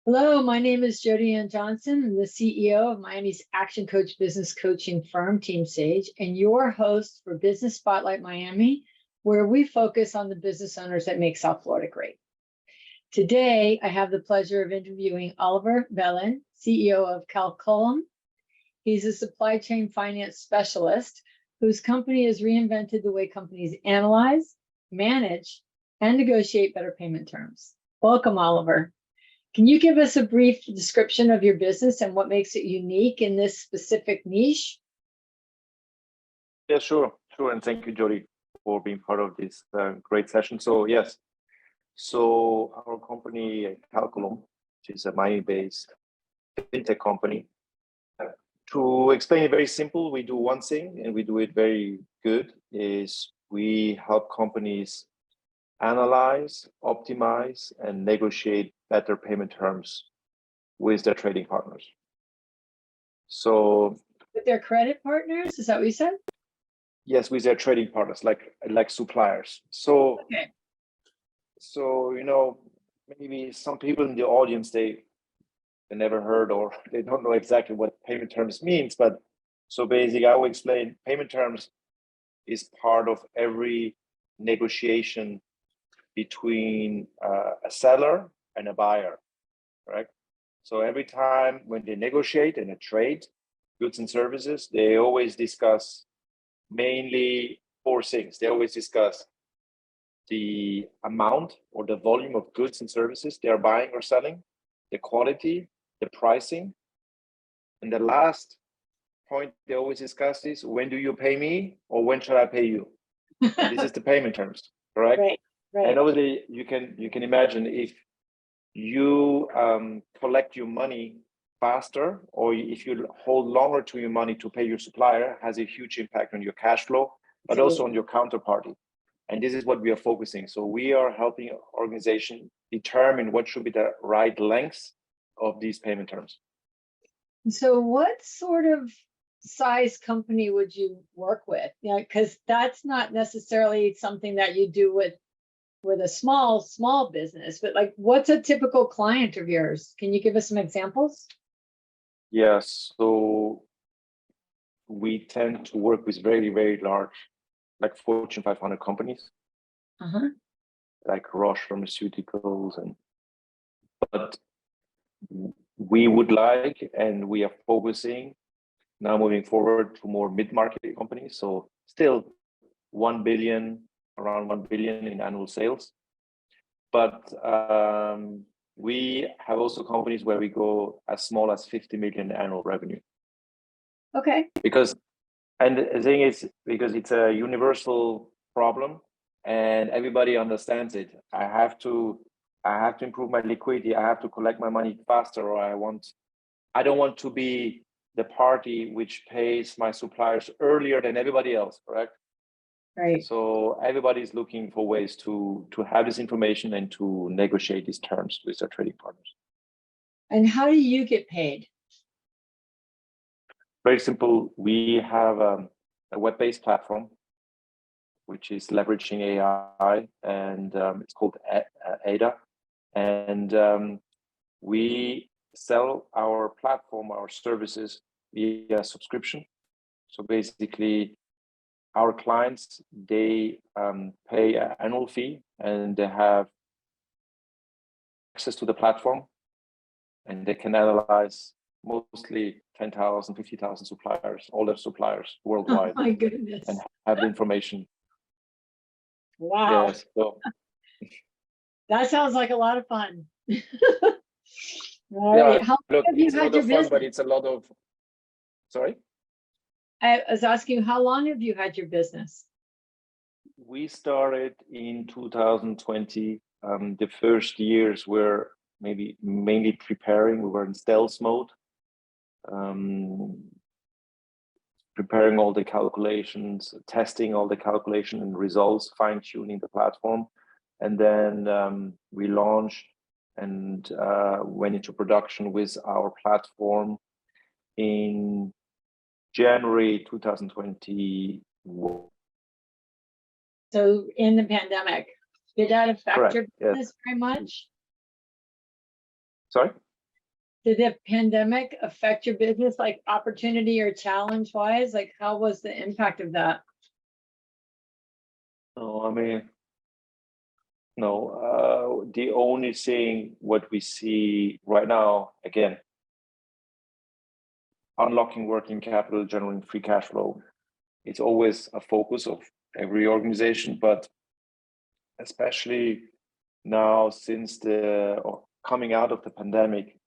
Hello, my name is Jody Ann Johnson. I'm the CEO of Miami's Action Coach business coaching firm, Team Sage, and your host for Business Spotlight Miami, where we focus on the business owners that make South Florida great. Today, I have the pleasure of interviewing Oliver Belin, CEO of Calculum. He's a supply chain finance specialist whose company has reinvented the way companies analyze, manage, and negotiate better payment terms. Welcome, Oliver. Can you give us a brief description of your business and what makes it unique in this specific niche? Yeah, sure. And thank you, Jody, for being part of this great session. So our company, Calculum, which is a Miami-based fintech company. To explain it very simple, we do one thing, and we do it very good, is we help companies analyze, optimize, and negotiate better payment terms with their trading partners. So with their credit partners, is that what you said? Yes, with their trading partners, like suppliers. So okay. So maybe some people in the audience they never heard or they don't know exactly what payment terms means, but so basically I will explain payment terms is part of every negotiation between a seller and a buyer, right? So every time when they negotiate in a trade, goods and services, they always discuss mainly four things. They always discuss the amount or the volume of goods and services they are buying or selling, the quality, the pricing, and the last point they always discuss is when do you pay me or when should I pay you? This is the payment terms, correct? Right. And obviously, you can imagine if you collect your money faster, or if you hold longer to your money to pay your supplier, has a huge impact on your cash flow, but also on your counterparty. And this is what we are focusing. So we are helping organizations determine what should be the right length of these payment terms. So what sort of size company would you work with? Because that's not necessarily something that you do with a small business, but like what's a typical client of yours? Can you give us some examples? Yes, so we tend to work with very, very large, like Fortune 500 companies, like Roche Pharmaceuticals, but we would like, and we are focusing now moving forward to more mid-market companies. So still 1 billion, around 1 billion in annual sales. But we have also companies where we go as small as 50 million annual revenue. Okay. And the thing is, because it's a universal problem and everybody understands it. I have to improve my liquidity. I have to collect my money faster, or I don't want to be the party which pays my suppliers earlier than everybody else, correct? Right. So everybody's looking for ways to have this information and to negotiate these terms with their trading partners. And how do you get paid? Very simple. We have a web-based platform which is leveraging AI, and it's called ADA. And we sell our platform, our services via subscription. So basically, our clients, they pay an annual fee and they have access to the platform, and they can analyze mostly 10,000, 50,000 suppliers, all their suppliers worldwide. Oh my goodness. And have the information. Wow. Yes, so. That sounds like a lot of fun. All right. How long have you had your business? But it's a lot of, sorry? I was asking you, how long have you had your business? We started in 2020. The first years were maybe mainly preparing. We were in stealth mode, preparing all the calculations, testing all the calculation and results, fine-tuning the platform. And then we launched and went into production with our platform in January 2021. So in the pandemic, did that affect Correct. your business very much? Sorry? Did the pandemic affect your business, like opportunity or challenge wise? Like, how was the impact of that? No, I mean, no, the only thing what we see right now, again, unlocking working capital, generating free cash flow. It's always a focus of every organization, but especially now since coming out of the pandemic,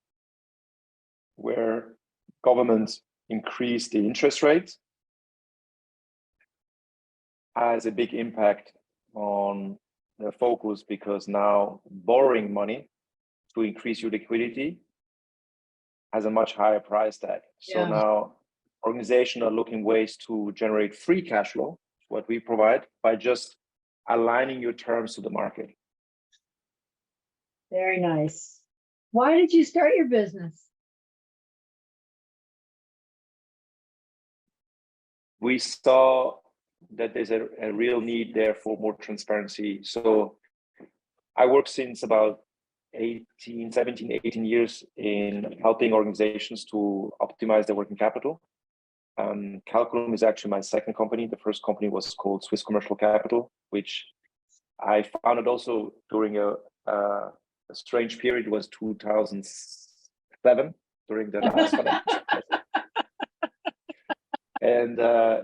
where governments increase the interest rates, has a big impact on the focus, because now borrowing money to increase your liquidity has a much higher price tag. So Yeah. now organizations are looking ways to generate free cash flow, what we provide, by just aligning your terms to the market. Very nice. Why did you start your business? We saw that there's a real need there for more transparency. So I work since about 17, 18 years in helping organizations to optimize their working capital. Calculum is actually my second company. The first company was called Swiss Commercial Capital, which I founded also during a strange period. It was 2007, during the last financial crisis. And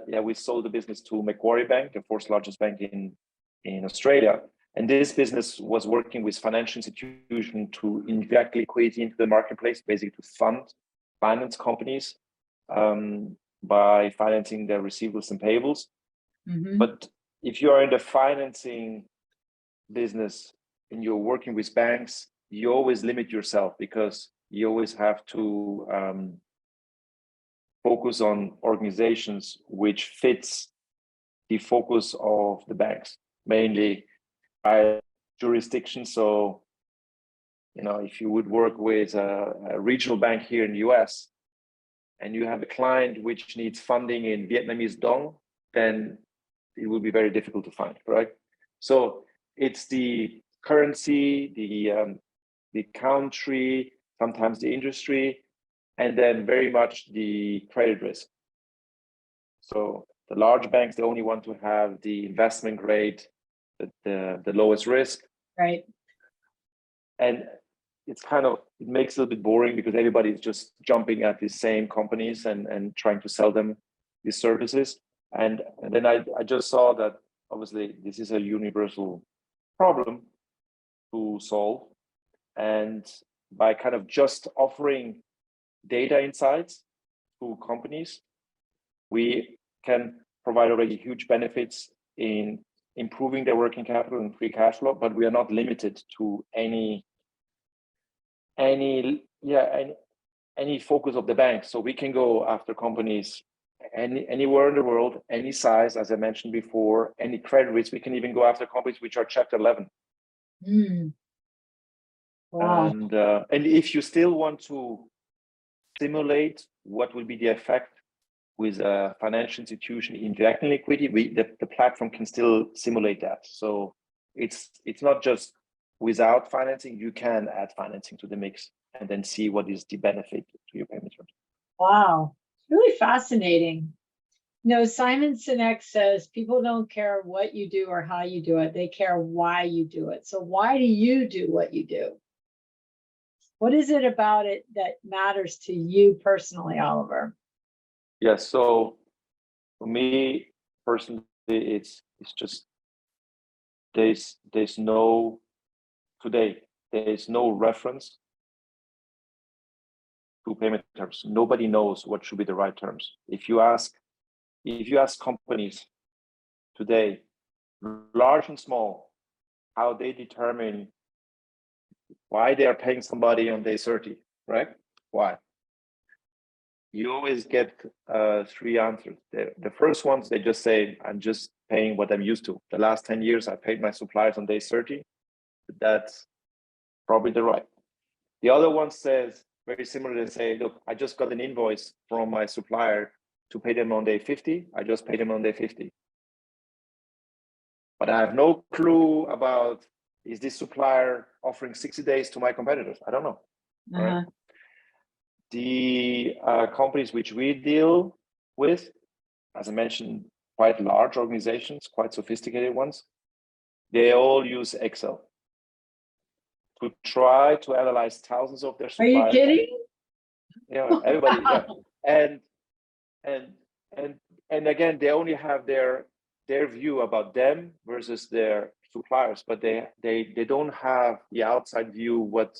yeah, we sold the business to Macquarie Bank, the fourth largest bank in Australia. And this business was working with financial institutions to inject liquidity into the marketplace, basically to finance companies by financing their receivables and payables. Mm-hmm. But if you are in the financing business and you're working with banks, you always limit yourself, because you always have to focus on organizations which fits the focus of the banks, mainly by jurisdiction. So, you know, if you would work with a regional bank here in the US and you have a client which needs funding in Vietnamese dong, then it will be very difficult to find, right? So it's the currency, the country, sometimes the industry, and then very much the credit risk. So the large banks, they only want to have the investment grade, the lowest risk. Right. And it's it makes it a little bit boring, because everybody is just jumping at the same companies and trying to sell them these services. And then I just saw that obviously this is a universal problem to solve. And by just offering data insights to companies, we can provide already huge benefits in improving their working capital and free cash flow, but we are not limited to any focus of the bank. So we can go after companies anywhere in the world, any size, as I mentioned before, any credit risk. We can even go after companies which are Chapter 11. Wow. And if you still want to simulate what will be the effect with a financial institution injecting liquidity, the platform can still simulate that. So it's not just without financing, you can add financing to the mix and then see what is the benefit to your payment terms. Wow. Really fascinating. Simon Sinek says people don't care what you do or how you do it. They care why you do it. So why do you do what you do? What is it about it that matters to you personally, Oliver? Yes. So for me personally, it's just there's no reference to payment terms. Nobody knows what should be the right terms. If you ask companies today, large and small, how they determine why they are paying somebody on day 30, right? Why? You always get three answers. The first ones, they just say, I'm just paying what I'm used to. The last 10 years, I paid my suppliers on day 30. That's probably the right. The other one says, very similar, they say, look, I just got an invoice from my supplier to pay them on day 50. I just paid them on day 50. But I have no clue about, is this supplier offering 60 days to my competitors? I don't know. Right? The companies which we deal with, as I mentioned, quite large organizations, quite sophisticated ones, they all use Excel to try to analyze thousands of their Are you suppliers. kidding? Yeah, everybody. Yeah. And again, they only have their view about them versus their suppliers, but they don't have the outside view what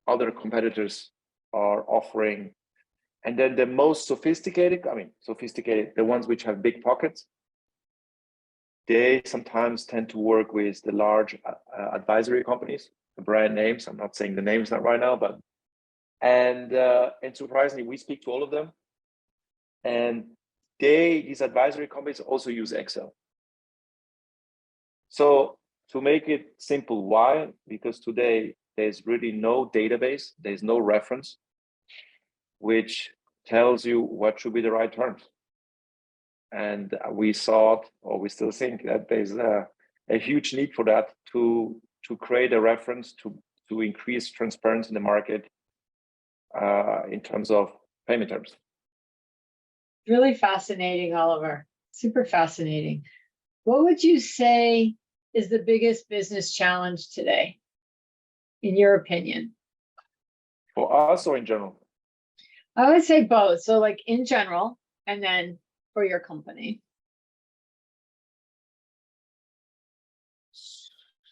other competitors are offering. And then the most sophisticated, the ones which have big pockets, they sometimes tend to work with the large advisory companies, the brand names. I'm not saying the names not right now, but and surprisingly, we speak to all of them, and these advisory companies also use Excel. So to make it simple, why? Because today there's really no database, there's no reference which tells you what should be the right terms. And we thought, or we still think, that there's a huge need for that to create a reference to increase transparency in the market in terms of payment terms. Really fascinating, Oliver. Super fascinating. What would you say is the biggest business challenge today, in your opinion? For us or in general? I would say both. So like in general, and then for your company.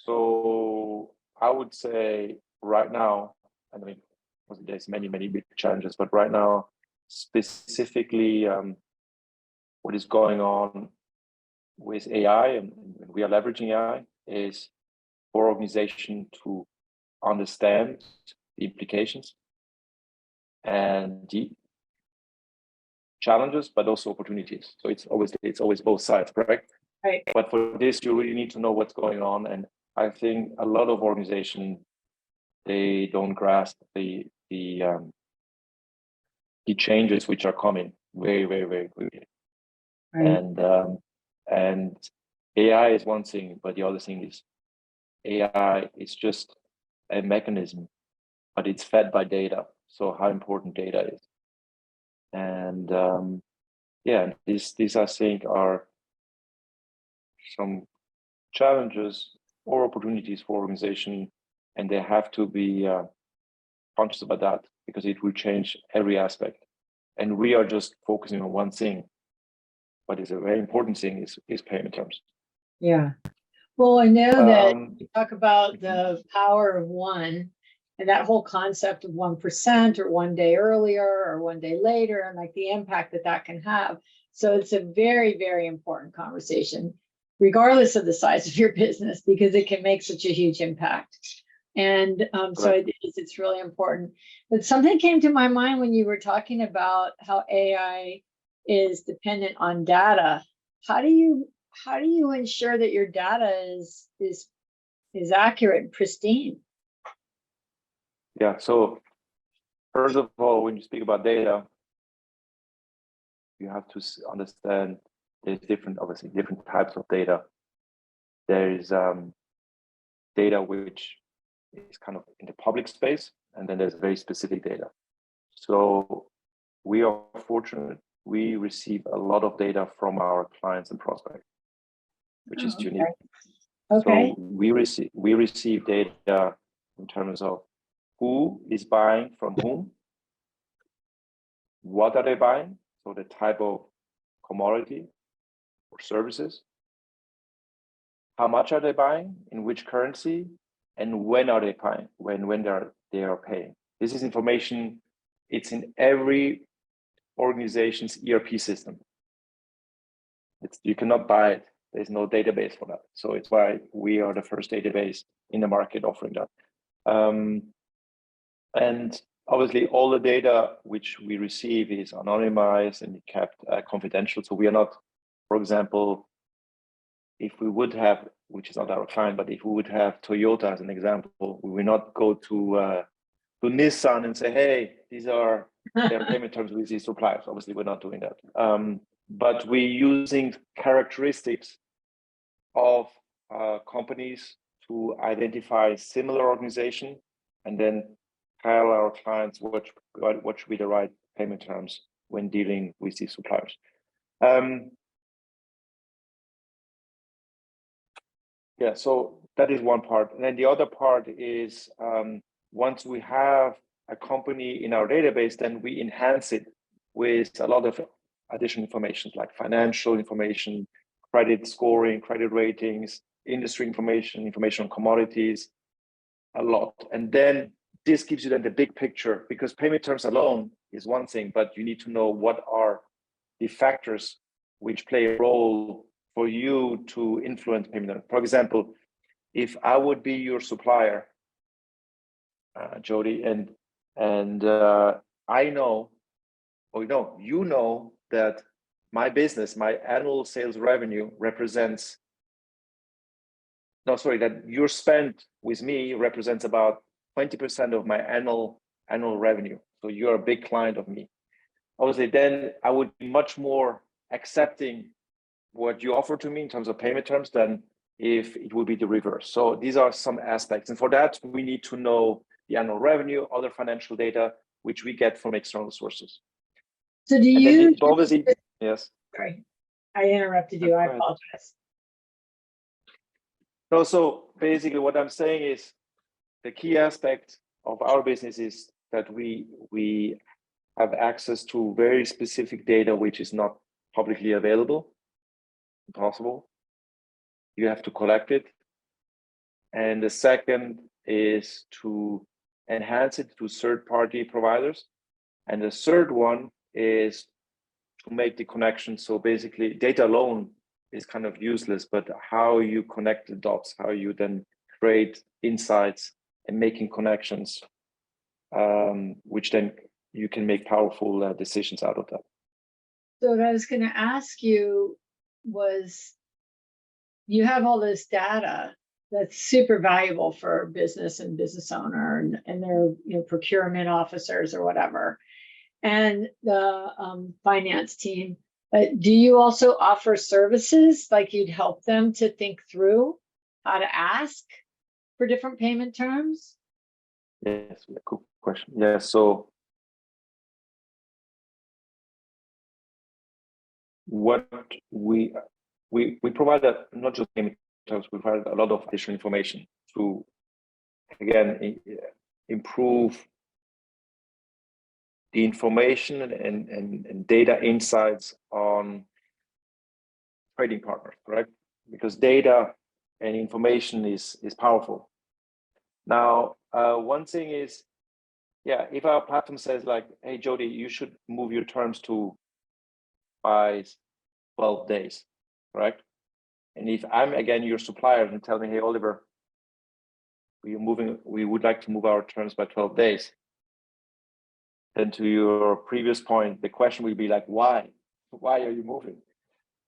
So I would say right now, I mean, there's many big challenges, but right now, specifically, what is going on with AI, and we are leveraging AI, is for organization to understand the implications and the challenges, but also opportunities. So it's always both sides, correct? Right. But for this, you really need to know what's going on, and I think a lot of organizations, they don't grasp the changes which are coming very quickly. Right. And AI is one thing, but the other thing is AI is just a mechanism, but it's fed by data. So how important data is. And these I think are some challenges or opportunities for organization, and they have to be conscious about that, because it will change every aspect. And we are just focusing on one thing, but it's a very important thing is payment terms. Yeah. Well, I know that you talk about the power of one, and that whole concept of 1% or 1 day earlier or 1 day later, and like the impact that can have. So it's a very important conversation, regardless of the size of your business, because it can make such a huge impact. And so it's really important. But something came to my mind when you were talking about how AI is dependent on data. How do you ensure that your data is accurate and pristine? Yeah, so first of all, when you speak about data, you have to understand there's different types of data. There is data which is kind of in the public space, and then there's very specific data. So we are fortunate, we receive a lot of data from our clients and prospects, which is unique. Okay. So we receive data in terms of who is buying from whom, what are they buying, so the type of commodity or services, how much are they buying, in which currency, and when are they paying, when they are paying. This is information, it's in every organization's ERP system. You cannot buy it. There's no database for that. So it's why we are the first database in the market offering that. And obviously all the data which we receive is anonymized and kept confidential. So we are not, for example, if we would have, which is not our client, but if we would have Toyota as an example, we will not go to Nissan and say, hey, these are their payment terms with these suppliers. Obviously, we're not doing that. But we're using characteristics of companies to identify similar organization, and then tell our clients what should be the right payment terms when dealing with these suppliers. Yeah, so that is one part. And then the other part is once we have a company in our database, then we enhance it with a lot of additional information like financial information, credit scoring, credit ratings, industry information, information on commodities, a lot. And then this gives you then the big picture, because payment terms alone is one thing, but you need to know what are the factors which play a role for you to influence payment. For example, if I would be your supplier, Jody, and I know, or no, you know that my business, my annual sales revenue represents, no, sorry, that your spend with me represents about 20% of my annual revenue. So you're a big client of me. Obviously, then I would be much more accepting what you offer to me in terms of payment terms than if it would be the reverse. So these are some aspects. And for that, we need to know the annual revenue, other financial data, which we get from external sources. So do you, obviously, yes. Sorry, I interrupted you. I apologize. No, so basically what I'm saying is the key aspect of our business is that we have access to very specific data, which is not publicly available, impossible. You have to collect it. And the second is to enhance it to third-party providers. And the third one is to make the connection. So basically data alone is kind of useless, but how you connect the dots, how you then create insights and making connections, which then you can make powerful decisions out of that. So what I was going to ask you was, you have all this data that's super valuable for business and business owner and their procurement officers or whatever, and the finance team. But do you also offer services, like you'd help them to think through how to ask for different payment terms? Yes, cool question. Yeah, so what we provide not just payment terms, we provide a lot of additional information to, again, improve the information and data insights on trading partners, correct? Because data and information is powerful. Now, one thing is, yeah, if our platform says like, hey, Jody, you should move your terms to by 12 days, right? And if I'm again your supplier and tell me, hey, Oliver, we would like to move our terms by 12 days. Then to your previous point, the question will be like, why? Why are you moving?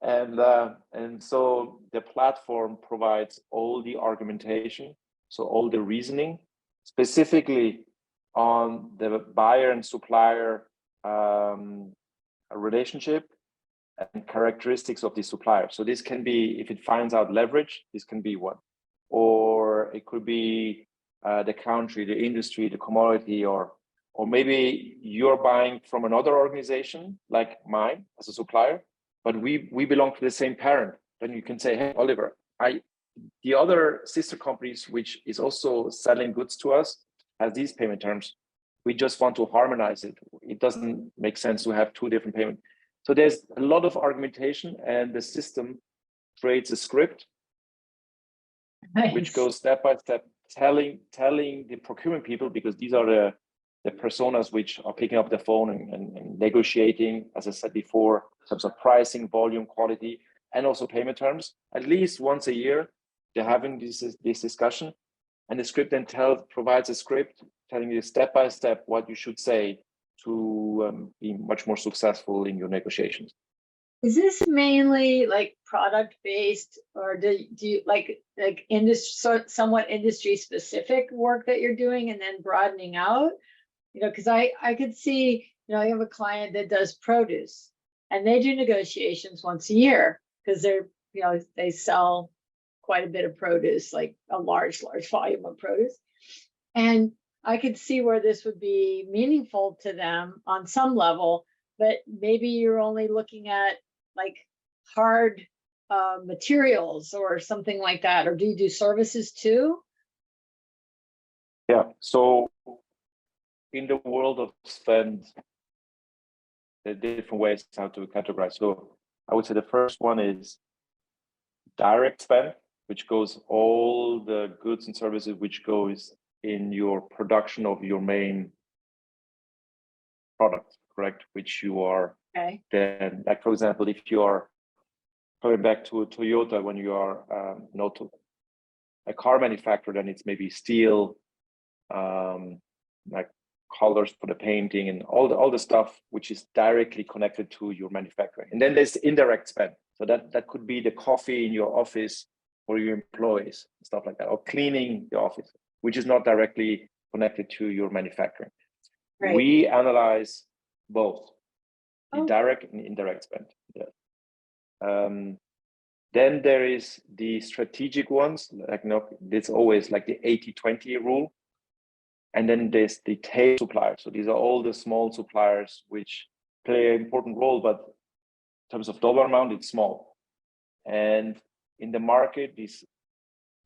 And so the platform provides all the argumentation, so all the reasoning, specifically on the buyer and supplier relationship and characteristics of the supplier. So this can be, if it finds out leverage, this can be one, or it could be the country, the industry, the commodity, or maybe you're buying from another organization like mine as a supplier, but we belong to the same parent. Then you can say, hey, Oliver, the other sister companies, which is also selling goods to us, has these payment terms. We just want to harmonize it. It doesn't make sense to have two different payments. So there's a lot of argumentation, and the system creates a script, nice, which goes step by step, telling the procurement people, because these are the personas which are picking up the phone and negotiating, as I said before, in terms of pricing, volume, quality, and also payment terms. At least once a year, they're having this discussion, and the script then provides a script telling you step by step what you should say to be much more successful in your negotiations. Is this mainly like product based, or do you like industry, somewhat industry specific work that you're doing and then broadening out? Because I could see, I have a client that does produce, and they do negotiations once a year because they're, they sell quite a bit of produce, like a large volume of produce. And I could see where this would be meaningful to them on some level, but maybe you're only looking at like hard materials or something like that, or do you do services too? Yeah. So in the world of spend, there are different ways how to categorize. So I would say the first one is direct spend, which goes all the goods and services which goes in your production of your main product, correct? Which you are Okay. then, like for example, if you are going back to a Toyota, when you are not a car manufacturer, then it's maybe steel, like colors for the painting and all the stuff which is directly connected to your manufacturing. And then there's indirect spend. So that could be the coffee in your office for your employees, stuff like that, or cleaning the office, which is not directly connected to your manufacturing. Right. We analyze both the Oh. direct and indirect spend. Yeah. Then there is the strategic ones, like it's always like the 80-20 rule. And then there's the tail suppliers. So these are all the small suppliers which play an important role, but in terms of dollar amount, it's small. And in the market, these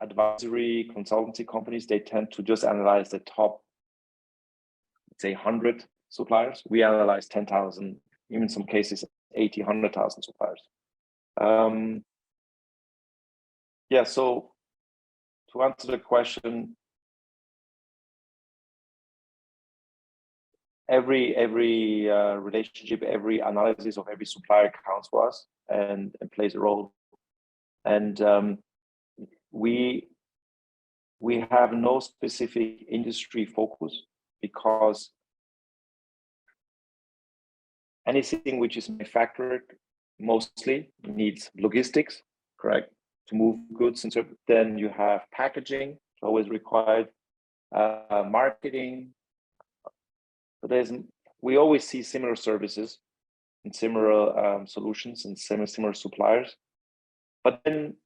advisory consultancy companies, they tend to just analyze the top, let's say 100 suppliers. We analyze 10,000, even in some cases, 80, 100,000 suppliers. Yeah, so to answer the question, every relationship, every analysis of every supplier counts for us and plays a role. And we have no specific industry focus, because anything which is manufactured mostly needs logistics, correct? To move goods, and so then you have packaging, always required, marketing. So we always see similar services and similar solutions and similar suppliers. But then,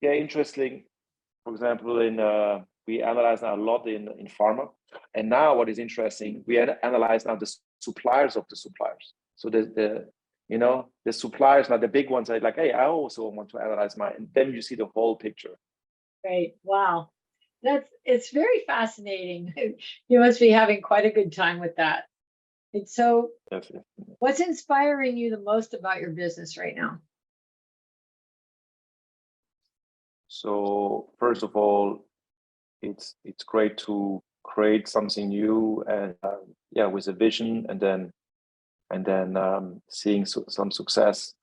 yeah, interesting. For example, we analyze now a lot in pharma, and now what is interesting, we analyze now the suppliers of the suppliers. So the suppliers, now the big ones are like, hey, I also want to analyze mine, and then you see the whole picture. Right. Wow. It's very fascinating. You must be having quite a good time with that. And so, Yes. what's inspiring you the most about your business right now? So first of all, it's great to create something new and with a vision, and then seeing some success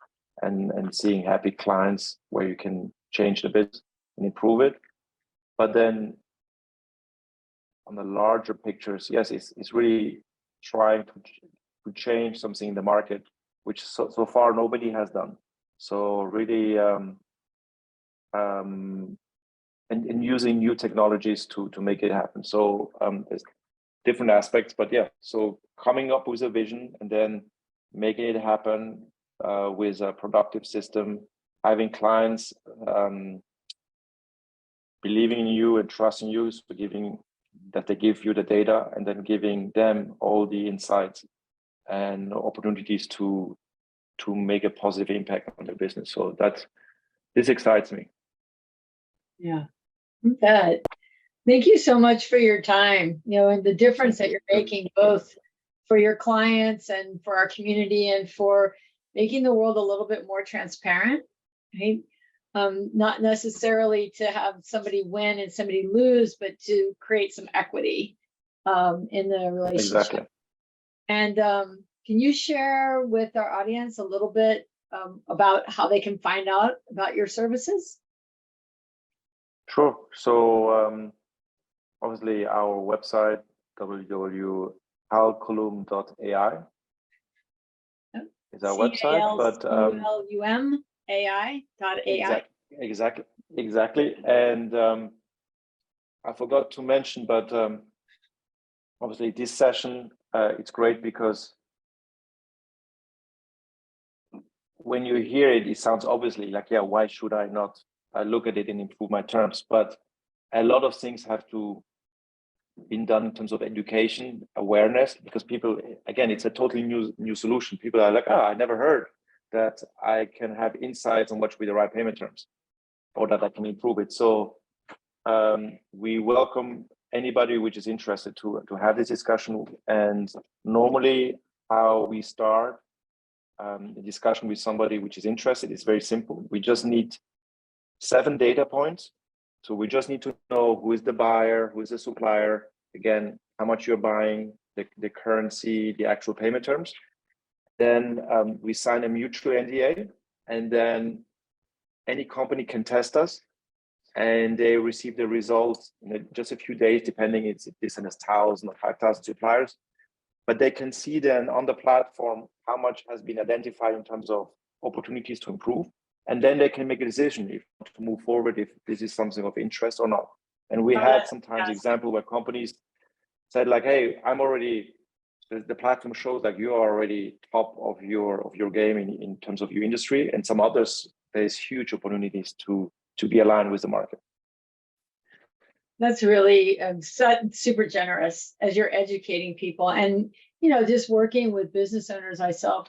and seeing happy clients where you can change the business and improve it. But then on the larger pictures, yes, it's really trying to change something in the market, which so far nobody has done. So really and using new technologies to make it happen. So there's different aspects, but yeah, so coming up with a vision and then making it happen with a productive system, having clients believing in you and trusting you, so that they give you the data, and then giving them all the insights and opportunities to make a positive impact on their business. So this excites me. Yeah, that. Thank you so much for your time, and the difference that you're making both for your clients and for our community, and for making the world a little bit more transparent, right? Not necessarily to have somebody win and somebody lose, but to create some equity in the relationship. Exactly. And can you share with our audience a little bit about how they can find out about your services? Sure. So obviously our website, www.calculum.ai, is our website, but CALCULUM.ai. Exactly. And I forgot to mention, but obviously this session, it's great because when you hear it, it sounds obviously like, yeah, why should I not look at it and improve my terms? But a lot of things have to been done in terms of education, awareness, because people, again, it's a totally new solution. People are like, I never heard that I can have insights on what should be the right payment terms, or that I can improve it. So we welcome anybody which is interested to have this discussion. And normally how we start the discussion with somebody which is interested is very simple. We just need 7 data points. So we just need to know who is the buyer, who is the supplier, again, how much you're buying, the currency, the actual payment terms. Then we sign a mutual NDA, and then any company can test us, and they receive the results in just a few days, depending if this has 1,000 or 5,000 suppliers. But they can see then on the platform how much has been identified in terms of opportunities to improve. And then they can make a decision if to move forward, if this is something of interest or not. And we had sometimes example where companies said like, hey, I'm already, the platform shows like you are already top of your game in terms of your industry, and some others, there's huge opportunities to be aligned with the market. That's really super generous as you're educating people. And, just working with business owners myself,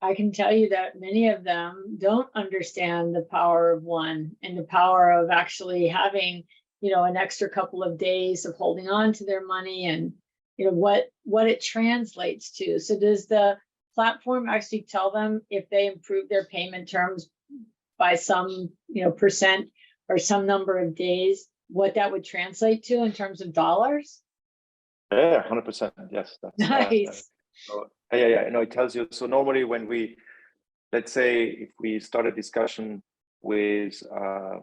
I can tell you that many of them don't understand the power of one and the power of actually having, an extra couple of days of holding on to their money and, what it translates to. So does the platform actually tell them if they improve their payment terms by some, percent or some number of days, what that would translate to in terms of dollars? Yeah, 100%. Yes. That's, nice. Yeah. It tells you. So normally when let's say if we start a discussion with a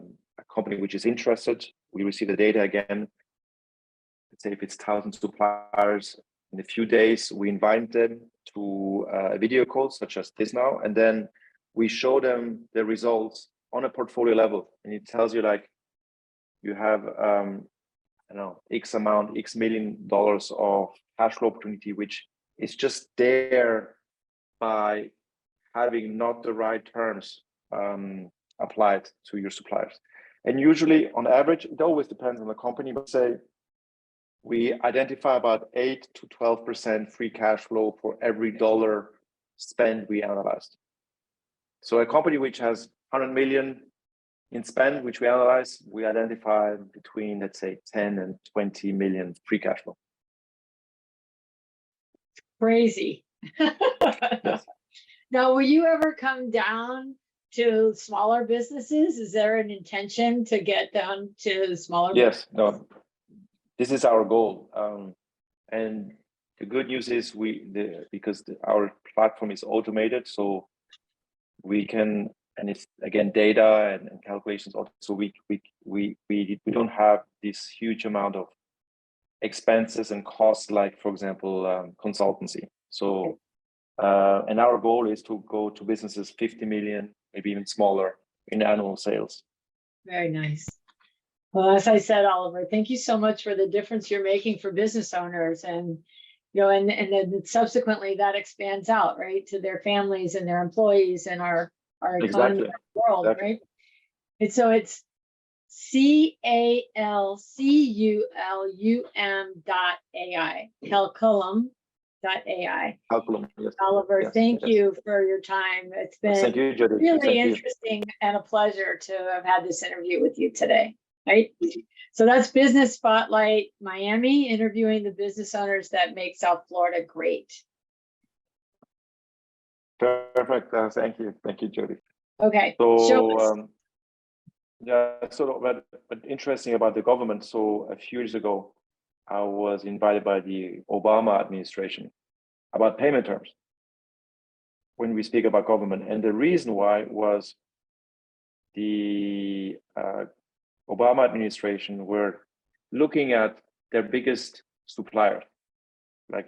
company which is interested, we receive the data again. Let's say if it's 1,000 suppliers, in a few days, we invite them to a video call such as this now, and then we show them the results on a portfolio level. And it tells you like, you have, X amount, X $1 million of cash flow opportunity, which is just there by having not the right terms applied to your suppliers. And usually on average, it always depends on the company, but say we identify about 8 to 12% free cash flow for every dollar spent we analyzed. So a company which has 100 million in spend, which we analyze, we identify between, let's say, 10 and 20 million free cash flow. Crazy. Yes. Now, will you ever come down to smaller businesses? Is there an intention to get down to smaller? Yes, no, this is our goal. And the good news is because our platform is automated, so we can, and it's again data and calculations. So we don't have this huge amount of expenses and costs, like for example consultancy. So and our goal is to go to businesses 50 million, maybe even smaller in annual sales. Very nice. Well, as I said, Oliver, thank you so much for the difference you're making for business owners, and and then subsequently that expands out, right, to their families and their employees and our economy, our world, exactly. Right? And so it's CALCULUM.ai, Calculum.ai. Calculum, yes. Oliver, yes, thank you for your time. It's been thank you, Jody. really interesting and a pleasure to have had this interview with you today. Right? So that's Business Spotlight Miami, interviewing the business owners that make South Florida great. Perfect. Thank you, Jody. Okay. So but interesting about the government. So a few years ago, I was invited by the Obama administration about payment terms when we speak about government, and the reason why was the Obama administration were looking at their biggest supplier, like,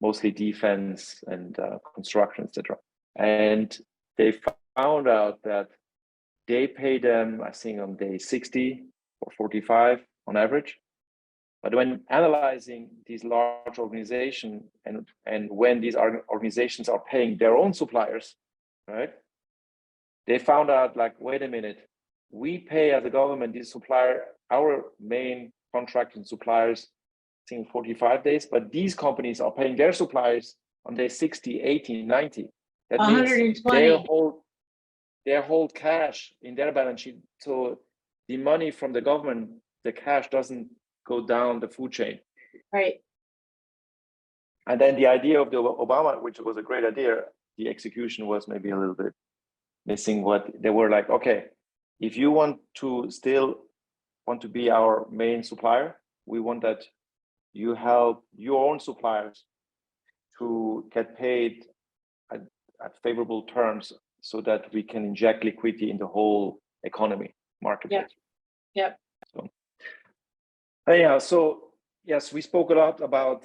mostly defense and construction, etc. And they found out that they pay them, I think, on day 60 or 45 on average. But when analyzing these large organizations and when these organizations are paying their own suppliers, right, they found out like, wait a minute, we pay as a government, this supplier, our main contracting suppliers think 45 days, but these companies are paying their suppliers on day 60, 80, 90. That means 120. they hold cash in their balance sheet. So the money from the government, the cash doesn't go down the food chain. Right. And then the idea of the Obama, which was a great idea, the execution was maybe a little bit missing. What they were like, okay, if you want to be our main supplier, we want that you help your own suppliers to get paid at favorable terms so that we can inject liquidity in the whole economy marketplace. Yep. So, anyhow, so yes, we spoke a lot about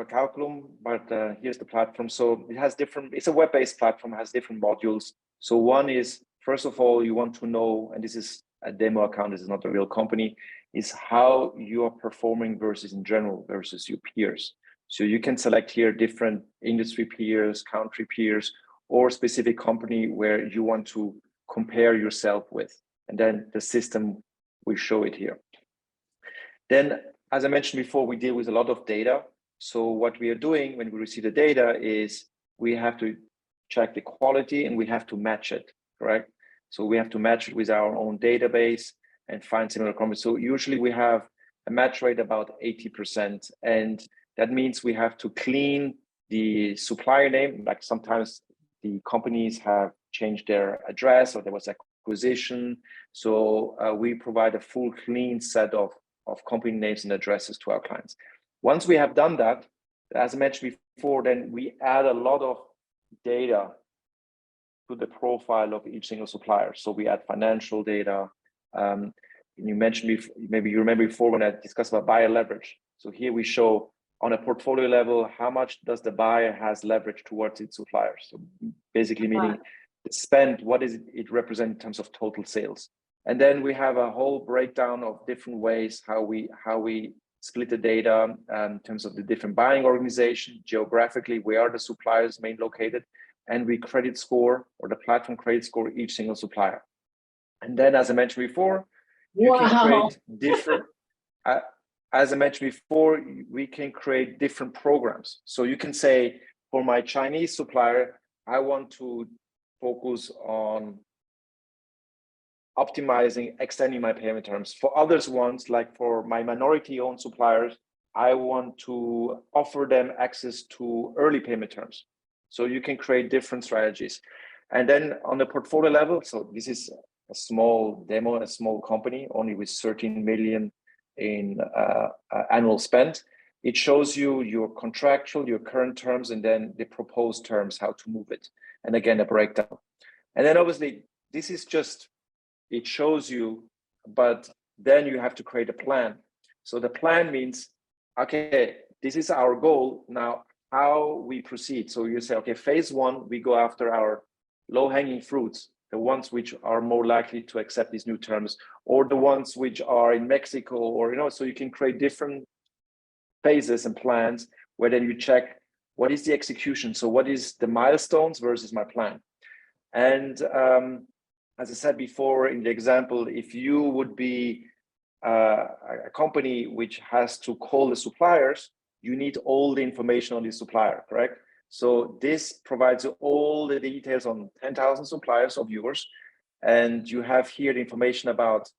Calculum, but here's the platform. So it has it's a web-based platform, has different modules. So one is, first of all, you want to know, and this is a demo account, this is not a real company, is how you are performing versus in general versus your peers. So you can select here different industry peers, country peers, or specific company where you want to compare yourself with. And then the system will show it here. Then, as I mentioned before, we deal with a lot of data. So what we are doing when we receive the data is we have to check the quality and we have to match it, correct? So we have to match it with our own database and find similar companies. So usually we have a match rate about 80%. And that means we have to clean the supplier name. Like sometimes the companies have changed their address or there was acquisition. So we provide a full clean set of company names and addresses to our clients. Once we have done that, as I mentioned before, then we add a lot of data to the profile of each single supplier. So we add financial data. You mentioned before, maybe you remember before when I discussed about buyer leverage. So here we show on a portfolio level, how much does the buyer has leverage towards its suppliers? So basically meaning the spend, what does it represent in terms of total sales? And then we have a whole breakdown of different ways how we split the data in terms of the different buying organization, geographically, where are the suppliers main located, and we credit score, or the platform credit score each single supplier. And then, as I mentioned before, you can create different, as I mentioned before, we can create different programs. So you can say, for my Chinese supplier, I want to focus on optimizing, extending my payment terms. For others ones, like for my minority-owned suppliers, I want to offer them access to early payment terms. So you can create different strategies. And then on the portfolio level, so this is a small demo, a small company, only with 13 million in annual spend. It shows you your contractual, your current terms, and then the proposed terms, how to move it. And again, a breakdown. And then obviously, this is just, it shows you, but then you have to create a plan. So the plan means, okay, this is our goal. Now, how we proceed. So you say, okay, phase one, we go after our low-hanging fruits, the ones which are more likely to accept these new terms, or the ones which are in Mexico, or, so you can create different phases and plans where then you check what is the execution. So what is the milestones versus my plan? And as I said before in the example, if you would be a company which has to call the suppliers, you need all the information on the supplier, correct? So this provides you all the details on 10,000 suppliers of yours. And you have here the information about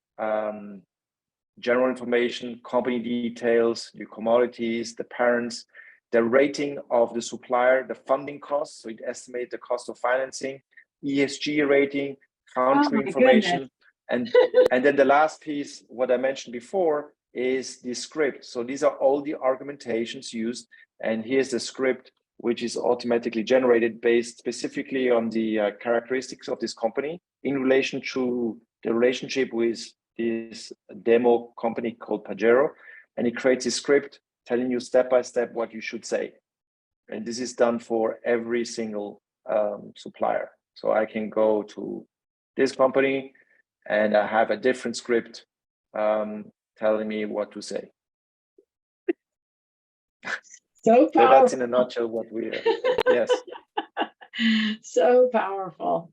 general information, company details, your commodities, the parents, the rating of the supplier, the funding costs. So it estimates the cost of financing, ESG rating, country information. And then the last piece, what I mentioned before, is the script. So these are all the argumentations used. And here's the script, which is automatically generated based specifically on the characteristics of this company in relation to the relationship with this demo company called Pajero. And it creates a script telling you step by step what you should say. And this is done for every single supplier. So I can go to this company and I have a different script telling me what to say. So powerful. So that's in a nutshell what we are. Yes. So powerful.